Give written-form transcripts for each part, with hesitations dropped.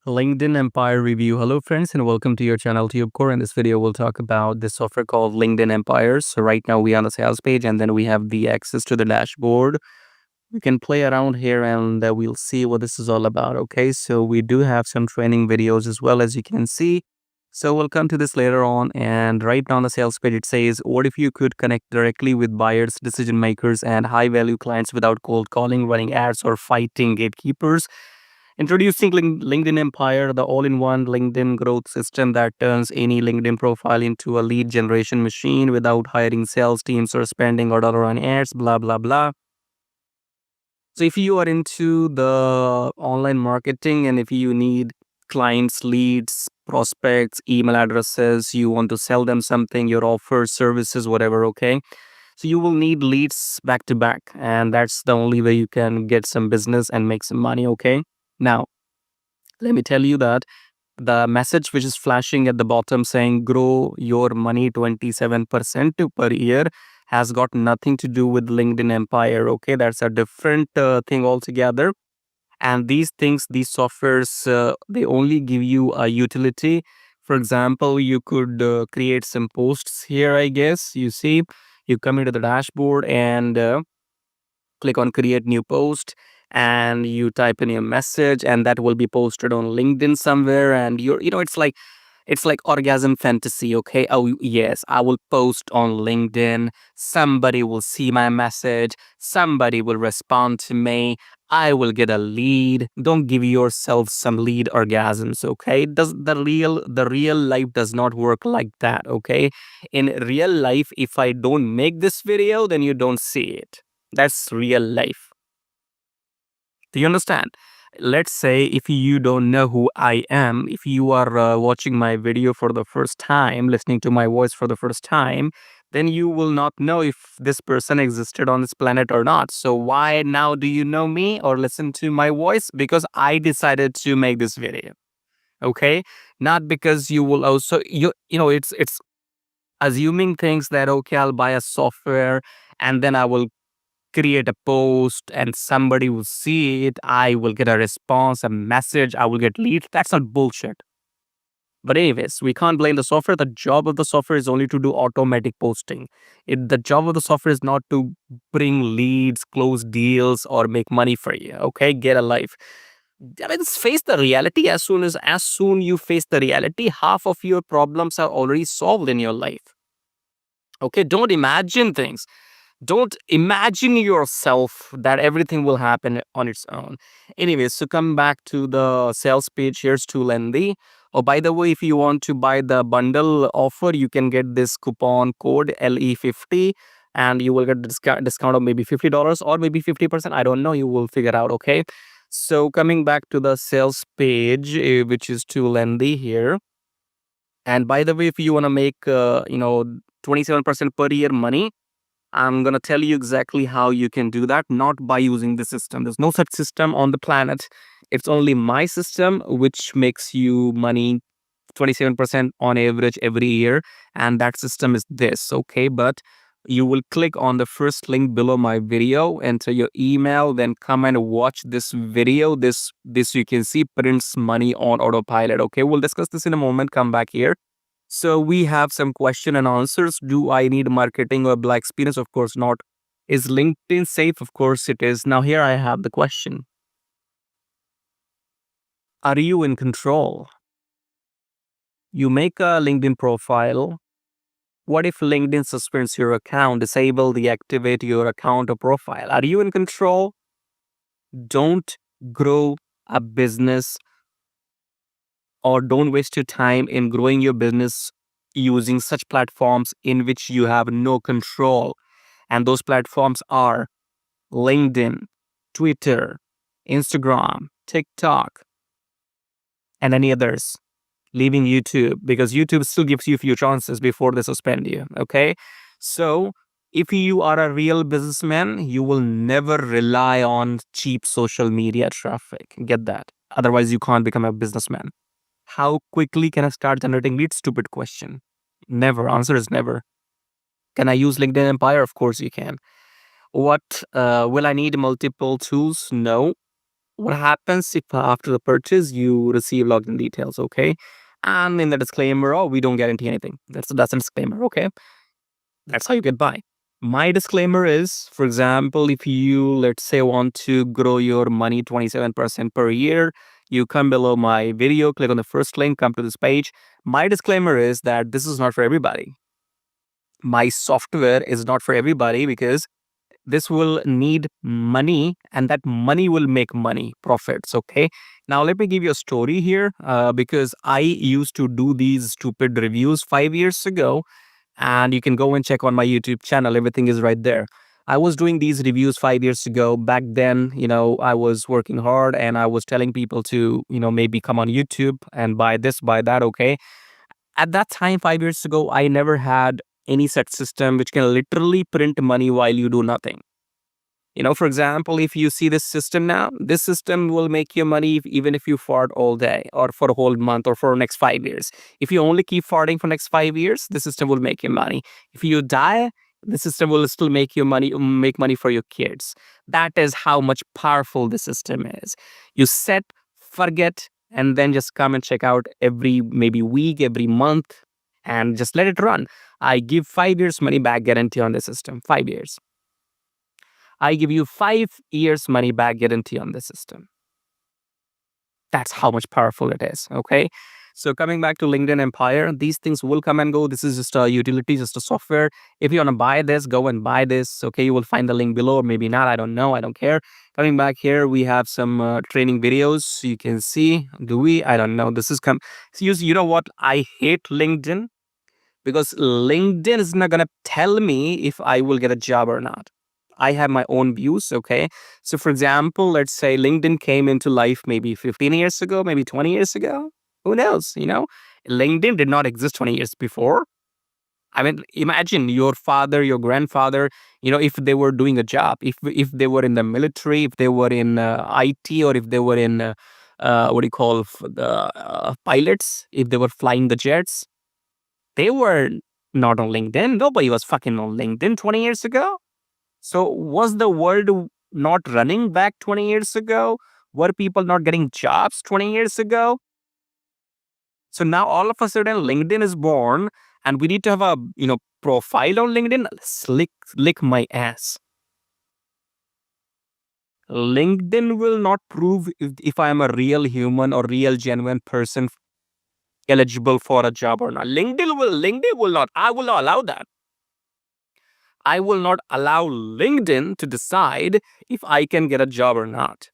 LinkedIn Empire review. Hello friends and welcome to your channel TubeCore. In this video we'll talk about this software called LinkedIn Empire. So right now we are on the sales page and then we have the access to the dashboard. We can play around here and we'll see what this is all about. Okay, so we do have some training videos as well, as you can see. So we'll come to this later on, and right now on the sales page it says, what if you could connect directly with buyers, decision makers and high value clients without cold calling, running ads or fighting gatekeepers? Introducing LinkedIn Empire, the all-in-one LinkedIn growth system that turns any LinkedIn profile into a lead generation machine without hiring sales teams or spending a dollar on ads, blah, blah, blah. So if you are into the online marketing and if you need clients, leads, prospects, email addresses, you want to sell them something, your offers, services, whatever, okay? So you will need leads back to back, and that's the only way you can get some business and make some money, okay? Now, let me tell you that the message which is flashing at the bottom saying grow your money 27% per year has got nothing to do with LinkedIn Empire. Okay, that's a different thing altogether. And these things, these softwares, they only give you a utility. For example, you could create some posts here, I guess. You see, you come into the dashboard and click on create new post, and you type in your message and that will be posted on LinkedIn somewhere, and it's like orgasm fantasy. Okay, oh yes, I will post on LinkedIn, somebody will see my message, somebody will respond to me, I will get a lead. Don't give yourself some lead orgasms. Okay, does the real life does not work like that. Okay, in real life, if I don't make this video, then you don't see it. That's real life. Do you understand? Let's say if you don't know who I am, if you are watching my video for the first time, listening to my voice for the first time, then you will not know if this person existed on this planet or not. So why now do you know me or listen to my voice? Because I decided to make this video. Okay? Not because you will also it's assuming things that okay, I'll buy a software and then I will create a post and somebody will see it, I will get a response, a message, I will get leads. That's not bullshit. But anyways, we can't blame the software. The job of the software is only to do automatic posting. The job of the software is not to bring leads, close deals, or make money for you. Okay, get a life. I mean, face the reality. As soon you face the reality, half of your problems are already solved in your life. Okay, don't imagine things. Don't imagine yourself that everything will happen on its own. Anyways, so come back to the sales page. Here's too lengthy. Oh, by the way, if you want to buy the bundle offer, you can get this coupon code LE50 and you will get discount of maybe $50 or maybe 50%. I don't know. You will figure out. Okay. So coming back to the sales page, which is too lengthy here. And by the way, if you want to make 27% per year money, I'm going to tell you exactly how you can do that, not by using the system. There's no such system on the planet. It's only my system, which makes you money 27% on average every year. And that system is this, okay? But you will click on the first link below my video, enter your email, then come and watch this video. This you can see prints money on autopilot, okay? We'll discuss this in a moment. Come back here. So we have some question and answers. Do I need marketing or black experience? Of course not. Is LinkedIn safe? Of course it is. Now here I have the question. Are you in control? You make a LinkedIn profile. What if LinkedIn suspends your account, deactivate your account or profile? Are you in control? Don't grow a business or don't waste your time in growing your business using such platforms in which you have no control. And those platforms are LinkedIn, Twitter, Instagram, TikTok, and any others. Leaving YouTube, because YouTube still gives you a few chances before they suspend you. Okay. So if you are a real businessman, you will never rely on cheap social media traffic. Get that. Otherwise, you can't become a businessman. How quickly can I start generating leads? Stupid question. Never. Answer is never. Can I use LinkedIn Empire? Of course you can. What will I need multiple tools? No. what happens if after the purchase you receive login details, okay? And in the disclaimer, oh, we don't guarantee anything. That's a disclaimer, okay? That's how you get by. My disclaimer is, for example, if you, let's say, want to grow your money 27% per year, you come below my video, click on the first link, come to this page. My disclaimer is that this is not for everybody. My software is not for everybody because this will need money and that money will make money profits. Okay, now let me give you a story here, because I used to do these stupid reviews 5 years ago, and you can go and check on my YouTube channel. Everything is right there. I was doing these reviews 5 years ago. Back then, I was working hard and I was telling people to, maybe come on YouTube and buy this, buy that. Okay, at that time, 5 years ago, I never had any such system which can literally print money while you do nothing. For example, if you see this system now, this system will make you money even if you fart all day or for a whole month or for the next 5 years. If you only keep farting for next 5 years, the system will make you money. If you die, the system will still make money for your kids. That is how much powerful the system is. You set, forget, and then just come and check out every maybe week, every month, and just let it run. I give 5 years money back guarantee on the system. 5 years. I give you 5 years money back guarantee on the system. That's how much powerful it is. Okay. So coming back to LinkedEnempire, these things will come and go. This is just a utility, just a software. If you want to buy this, go and buy this. Okay. You will find the link below, or maybe not. I don't know. I don't care. Coming back here, we have some training videos. You can see, do we? I don't know. This is you know what? I hate LinkedIn because LinkedIn is not going to tell me if I will get a job or not. I have my own views, okay? So for example, let's say LinkedIn came into life maybe 15 years ago, maybe 20 years ago. Who knows, LinkedIn did not exist 20 years before. I mean, imagine your father, your grandfather, if they were doing a job, if they were in the military, if they were in IT, or if they were in, what do you call, the pilots, if they were flying the jets, they were not on LinkedIn. Nobody was fucking on LinkedIn 20 years ago. So was the world not running back 20 years ago? Were people not getting jobs 20 years ago? So now all of a sudden LinkedIn is born and we need to have a, profile on LinkedIn. Lick my ass. LinkedIn will not prove if I am a real human or real genuine person eligible for a job or not. LinkedIn will not. I will not allow that. I will not allow LinkedIn to decide if I can get a job or not.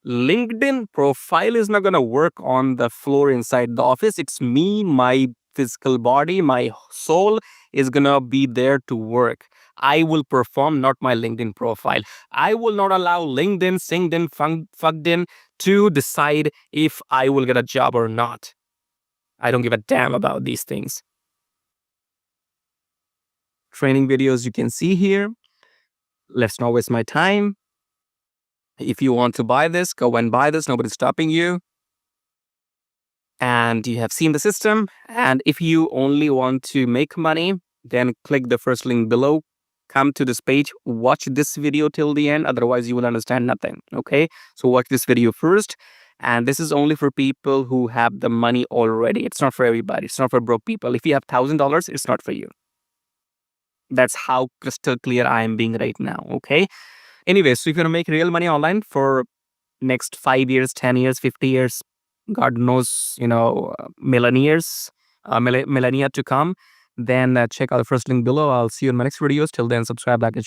LinkedIn profile is not going to work on the floor inside the office. It's me, my physical body, my soul is going to be there to work. I will perform, not my LinkedIn profile. I will not allow LinkedIn, Singedin, Fuckdin to decide if I will get a job or not. I don't give a damn about these things. Training videos you can see here. Let's not waste my time. If you want to buy this, go and buy this. Nobody's stopping you. And you have seen the system. And if you only want to make money, then click the first link below. Come to this page. Watch this video till the end. Otherwise, you will understand nothing. Okay? So watch this video first. And this is only for people who have the money already. It's not for everybody. It's not for broke people. If you have $1,000, it's not for you. That's how crystal clear I am being right now. Okay? Anyway, so if you want to make real money online for next 5 years, 10 years, 50 years, God knows, millennia to come, then check out the first link below. I'll see you in my next videos. Till then, subscribe, like, and